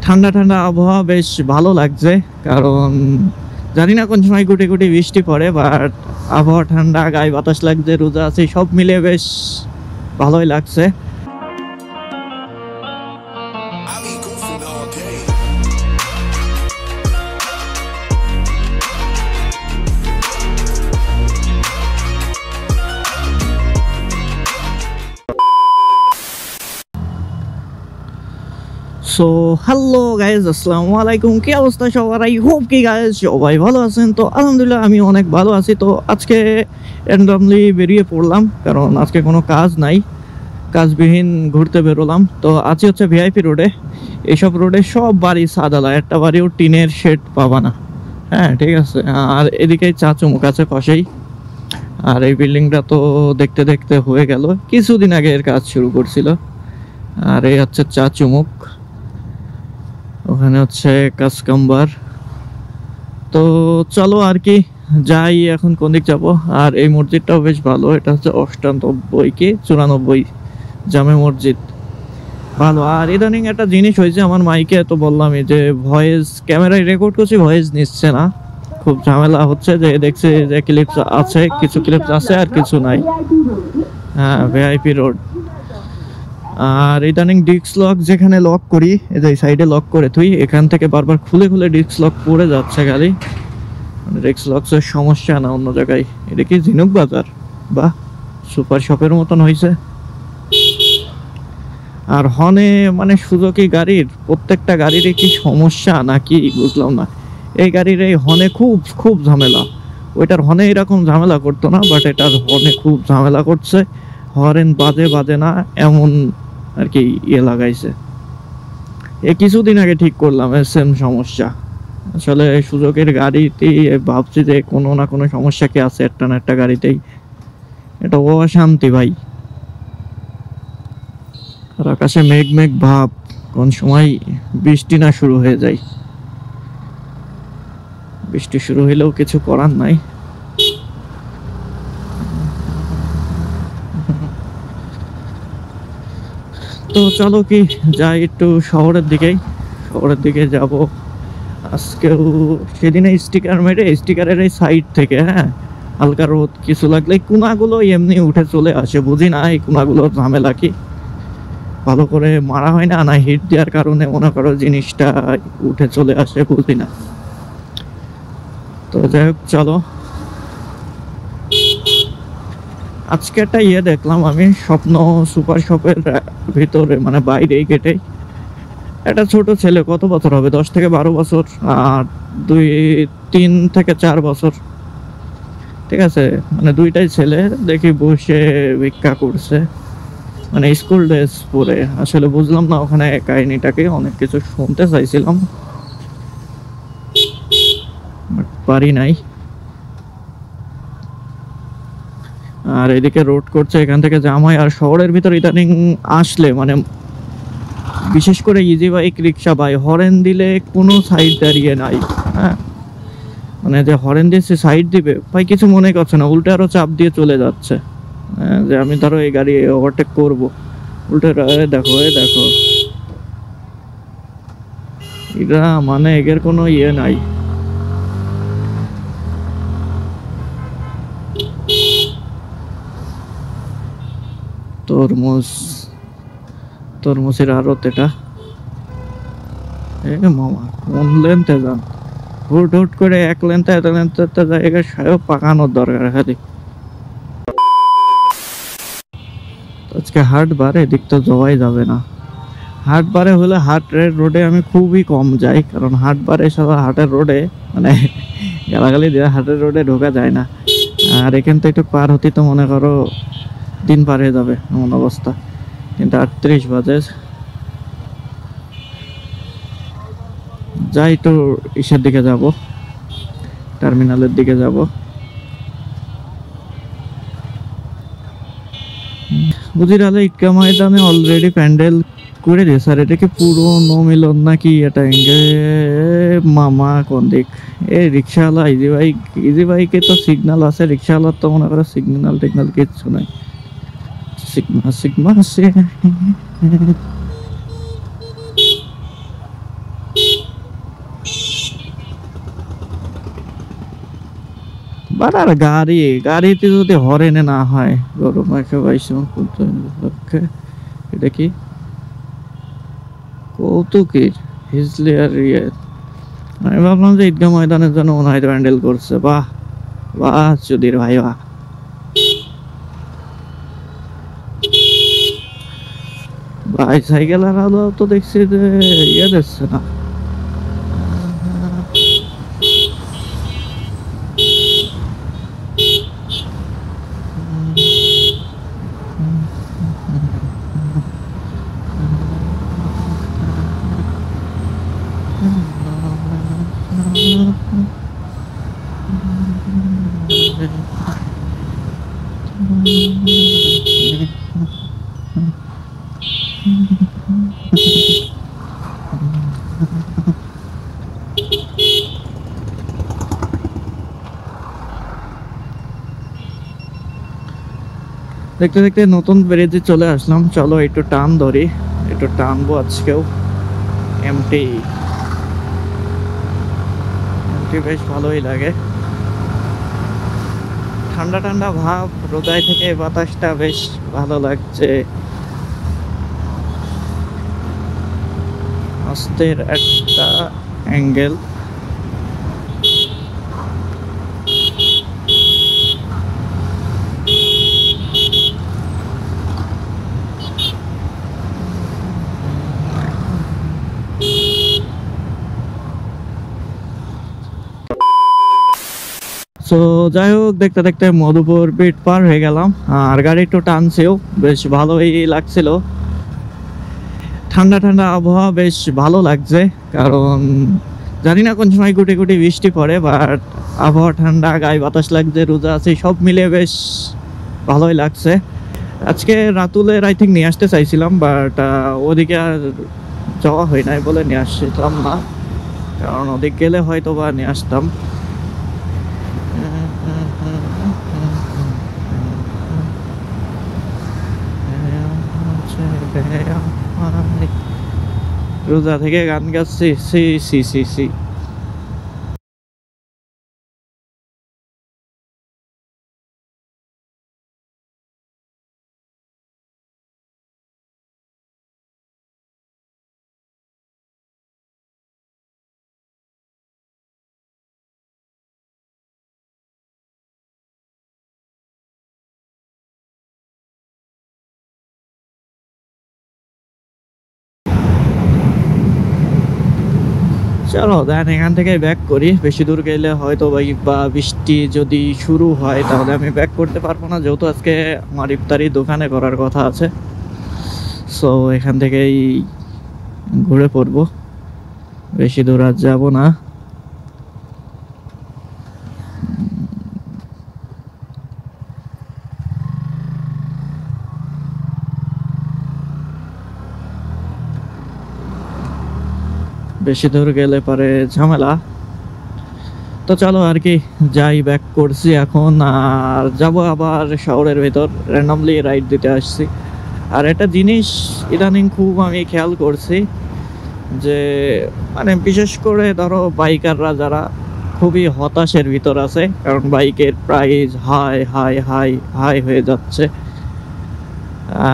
ঠান্ডা ঠান্ডা আবহাওয়া বেশ ভালো লাগছে, কারণ জানি না কোন সময় গুটি গুটি বৃষ্টি পড়ে, বাট আবহাওয়া ঠান্ডা, গায়ে বাতাস লাগছে, রোজা আছে, সব মিলে বেশ ভালোই লাগছে। সো হ্যালো গাইজ, আসসালামু আলাইকুম। কি অবস্থা সবার? আই হোপ কি গাইজ সবাই ভালো আছেন। তো আলহামদুলিল্লাহ আমি অনেক ভালো আছি। তো আজকে র্যান্ডমলি বেরিয়ে পড়লাম, কারণ আজকে কোনো কাজ নাই, কাজবিহীন ঘুরতে বেরোলাম। তো আজকে হচ্ছে ভিআইপি রোডে। এইসব রোডে সব বাড়ি সাদালা, একটা বাড়িও টিনের শেড পাবা না। হ্যাঁ ঠিক আছে। আর এদিকে চা চুমুক আছে পাশেই। আর এই বিল্ডিংটা তো দেখতে দেখতে হয়ে গেল, কিছুদিন আগে এর কাজ শুরু করছিল। আর এই হচ্ছে চা চুমুক, ওখানে হচ্ছে কাস্টমার। তো চলো আর কি যাই, এখন কোন দিক যাবো। আর এই মসজিদটাও বেশ ভালো, এটা হচ্ছে 98 কি 94 জামে মসজিদ, ভালো। আর ইদানিং একটা জিনিস হয়েছে, আমার মাইকে তো বললামই যে ভয়েস ক্যামেরায় রেকর্ড করছি, ভয়েস নিচ্ছে না, খুব ঝামেলা হচ্ছে। যে দেখছি যে ক্লিপস আছে, কিছু ক্লিপস আছে আর কিছু নাই। হ্যাঁ ভিআইপি রোড। আর ইদানিং ডিস্ক লক যেখানে লক করি, এই যে সাইডে লক করে তুই, এখান থেকে বারবার খুলে খুলে ডিস্ক লক পড়ে যাচ্ছে গাড়ি। মানে ডিস্ক লকের সমস্যা না অন্য জায়গায়। এটা কি ঝিনুক বাজার বা সুপার শপের মতন হয়েছে। আর হর্নে মানে সুজুকি গাড়ির প্রত্যেকটা গাড়িরই কি সমস্যা নাকি বুঝলাম না। এই গাড়ির এই হর্নে খুব খুব ঝামেলা। ওইটার হর্নে এরকম ঝামেলা করতো না, বাট এটার হর্নে খুব ঝামেলা করছে। হর্ন বাজে বাজে না এমন আর কি ইয়ে লাগাইছে। এ কিছুদিন আগে ঠিক করলাম সেম সমস্যা। আসলে সুযোগের গাড়িতেই ভাবছি যে কোনো না কোনো সমস্যা কি আছে একটা না একটা গাড়িতেই। এটা অশান্তি ভাই। আর আকাশে মেঘ মেঘ ভাব, কোন সময় বৃষ্টি না শুরু হয়ে যায়। বৃষ্টি শুরু হইলেও কিছু করার নাই। তো চলো কি যাই একটু শহরের দিকে যাব। আজকেও সেদিনে স্টিকার মেরে স্টিকারের এই সাইড থেকে, হ্যাঁ হালকা রোদ কিছু লাগলে কোনাগুলো এমনি উঠে চলে আসে। বুঝি না এই কোনাগুলোর ঝামেলা কি, ভালো করে মারা হয় না, না হিট দেওয়ার কারণে মনে করো জিনিসটা উঠে চলে আসে, বুঝি না। তো যাই হোক চলো। আজকে একটা ইয়ে দেখলাম আমি, স্বপ্ন সুপার শপের ভিতরে মানে বাইরে গেটে একটা ছোট ছেলে, কত বছর হবে, 10 থেকে 12 বছর, আর 3 থেকে 4 বছর, ঠিক আছে, মানে দুইটাই ছেলে দেখি বসে ভিক্ষা করছে, মানে স্কুল ড্রেস পরে। আসলে বুঝলাম না ওখানে কাহিনীটাকে, অনেক কিছু শুনতে চাইছিলাম বাট পারি নাই। আর এদিকে রোড করছে, এখান থেকে জাম হয়। আর শহরের ভিতর ইদানিং আসলে মানে বিশেষ করে ইজি বাইক রিক্সা ভাই, হরেন দিলে কোনো সাইড দাঁড়িয়ে নাই। হ্যাঁ মানে যে হরেন দিয়ে সে সাইড দিবে ভাই কিছু মনে করছে না, উল্টে আরো চাপ দিয়ে চলে যাচ্ছে। যে আমি ধরো এই গাড়ি ওভারটেক করবো, উল্টে দেখো দেখো, এরা মানে এর কোনো ইয়ে নাই। তরমুজের আড়ত এটা। মামা কোন লেন্থে যান, হুট হুট করে এক লেন্থে এত লেন্থে জায়গা সাহেব পাকানোর দরকার খালি। আজকে হাট বারে, এদিক তো যাওয়াই যাবে না। হাট বারে হলে হাটের রোডে আমি খুবই কম যাই, কারণ হাট বারে সব হাটের রোডে মানে গালাগালি দিয়ে হাটের রোডে ঢোকা যায় না। আর এখান থেকে একটু পার হতে তো মনে করো দিন পার হয়ে যাবে এমন অবস্থা। কিন্তু 38 বাজে, যাই তো ইসের দিকে যাব, টার্মিনালের দিকে যাব। বুঝিরালে ঈদগাহ ময়দানে অলরেডি প্যান্ডেল করে দিয়েছে। আর এটা কি পুরনো মিলন নাকি এটা? মামা কোন দিক? এই রিক্সাওয়ালা ইজি বাইকে তো সিগন্যাল আছে, রিক্সাওয়ালার তো মনে করো সিগন্যাল টিগনাল কিচ্ছু নাই। সিগমা বাট আর গাড়িতে যদি হরেনে না হয় গরম একটা পাইছি পক্ষে। এটা কি কৌতুকের হিজলি আর ইয়ে, আমি ভাবলাম যে ঈদগাহ ময়দানের জন্য মনে হয় হ্যান্ডেল করছে। বাহ বাহ চুদির ভাই বাহ। সাইকেল আর আলো তো দেখছি যে ইয়ে দিচ্ছে না। দেখতে দেখতে নতুন ব্রিজে চলে আসলাম। চলো একটু টান ধরি, একটু টানবো আজকেও। এমটি এমটি বেশ ভালোই লাগে, ঠান্ডা ঠান্ডা ভাব, রোদাই থেকে বাতাসটা বেশ ভালো লাগছে। আস্তের একটা অ্যাঙ্গেল। তো যাই হোক, দেখতে দেখতে মধুপুর বিট পার হয়ে গেলাম, আর গাড়ি একটু টানছেও, বেশ ভালোই লাগছিল। ঠান্ডা ঠান্ডা আবহাওয়া বেশ ভালো লাগছে, কারণ জানি না কোন সময় গুটি গুটি বৃষ্টি পড়ে, বাট আবহাওয়া ঠান্ডা, গায়ে বাতাস লাগছে, রোজা আছে, সব মিলে বেশ ভালোই লাগছে। আজকে রাতুলের আই থিঙ্ক নিয়ে আসতে চাইছিলাম, বাট ওদিকে আর যাওয়া হয় নাই বলে নিয়ে আসছিলাম না, কারণ ওদিক গেলে হয়তো বা নিয়ে আসতাম। রোজা থেকে গান গাচ্ছি, সি সি সি সি। চলো দেন এখান থেকে ব্যাক করি, বেশি দূর গেলে হয়তো বা বৃষ্টি যদি শুরু হয় তাহলে আমি ব্যাক করতে পারবো না, যেহেতু আজকে আমার ইফতারি দোকানে করার কথা আছে। সো এখান থেকেই ঘুরে পড়বো, বেশি দূর আর যাবো না। বেশি দূর গেলে পরে ঝামেলা। তো চলো আর কি, যাই, ব্যাক করছি এখন, আর যাব আবার শহরের ভেতর, র্যান্ডমলি রাইড দিতে আসছি। আর একটা জিনিস ইদানিং খুব আমি খেয়াল করছি, যে মানে বিশেষ করে ধরো বাইকাররা যারা খুবই হতাশের ভিতর আছে, কারণ বাইকের price high high high high হয়ে যাচ্ছে।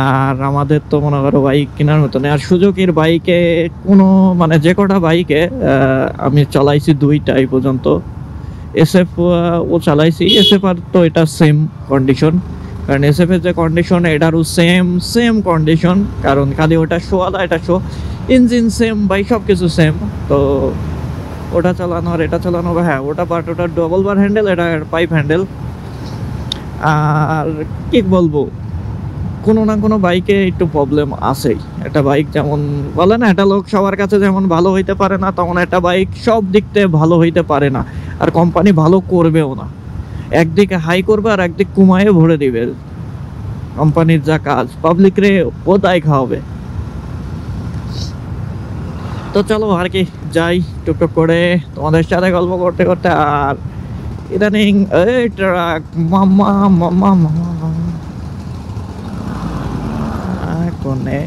আর আমাদের তো মনে করো বাইক কেনার মতো নেই। আর সুজুকির বাইকে কোনো মানে যে কটা বাইকে আমি চালাইছি দুইটা এই পর্যন্ত, এসএফ ও চালাইছি, এসএফ আর তো এটা সেম কন্ডিশন, কারণ এসএফ এর যে কন্ডিশন এটারও সেম সেম কন্ডিশন, কারণ খালি ওটা শো আলাদা, এটা শো, ইঞ্জিন সেম, বাইক সব কিছু সেম। তো ওটা চালানো আর এটা চালানো, হ্যাঁ ওটা বাট ওটা ডবল বার হ্যান্ডেল, এটা পাইপ হ্যান্ডেল। আর কি বলবো, কোনো না কোনো বাইকে একটু প্রবলেম আছেই। একটা বাইক যেমন বলে না, একটা লোক সবার কাছে যেমন ভালো হইতে পারে না, তেমন একটা বাইক সব দিক থেকে ভালো হইতে পারে না, আর কোম্পানি ভালো করবেও না। একদিকে হাই করবে আর একদিক কুমায়ে ভরে দিবে, কোম্পানির যা কাজ পাবলিক রে ও দায় খাওয়াবে। তো চলো আর কি যাই টুকটুক করে তোমাদের সাথে গল্প করতে করতে। আর ইদানিং এই ট্রাক মামা মামা মামা কোনে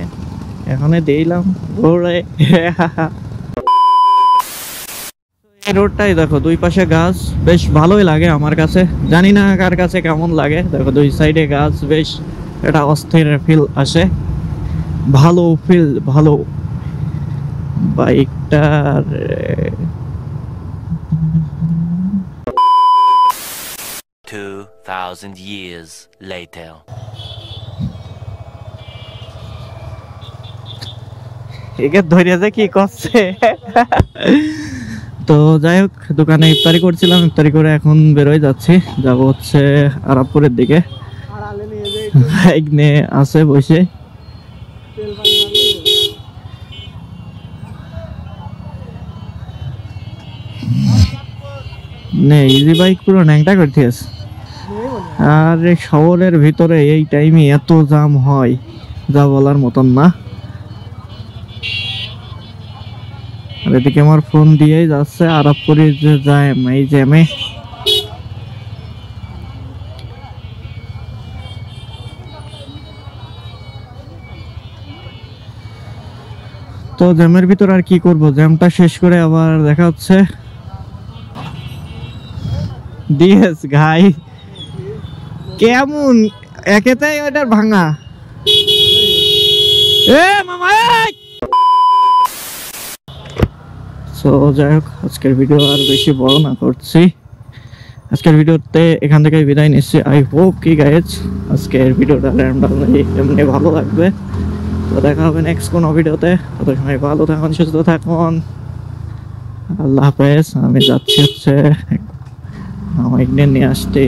এখানে দিলাম ঘুরে। এই রোডটাই দেখো, দুই পাশে গাছ, বেশ ভালোই লাগে আমার কাছে, জানি না কার কাছে কেমন লাগে। দেখো দুই সাইডে গাছ, বেশ এটা অস্থির ফিল আসে, ভালো ফিল, ভালো। বাইকটার 2000 years later. একে ধরে যে কি করছে। তো যাই হোক, দোকানে ইফতারি করছিলাম, ইফতারি করে এখন বেরোয় যাচ্ছি, যাব হচ্ছে আরাবপুরের দিকে। বাইক নিয়ে আছে বসে, নে ইজি বাইক পুরো ন্যাংটা করতে আছে। আর এই শহরের ভিতরে এই টাইমে এত জ্যাম হয় যা বলার মতন না। আর এদিকে আমার ফোন দিয়েই যাচ্ছে আরাবপুরে যে জ্যাম, এই জ্যামে তো জ্যামের ভিতর আর কি করব, জ্যামটা শেষ করে আবার দেখা হচ্ছে। দিয়েস গাই কেমন একেতেই ওটার ভাঙা। এ মামা, সো যাই হোক, আজকের ভিডিও আর বেশি বড় না করছি, আজকের ভিডিওতে এখান থেকে বিদায় নিচ্ছি। আই হোপ কি গাইজ আজকের ভিডিওটা এমনি ভালো লাগবে। তো দেখা হবে নেক্সট কোনো ভিডিওতে, তত সময় ভালো থাকুন, সুস্থ থাকুন, আল্লাহ হাফেজ। আমি যাচ্ছি হচ্ছে আমার নিয়ে আসতে।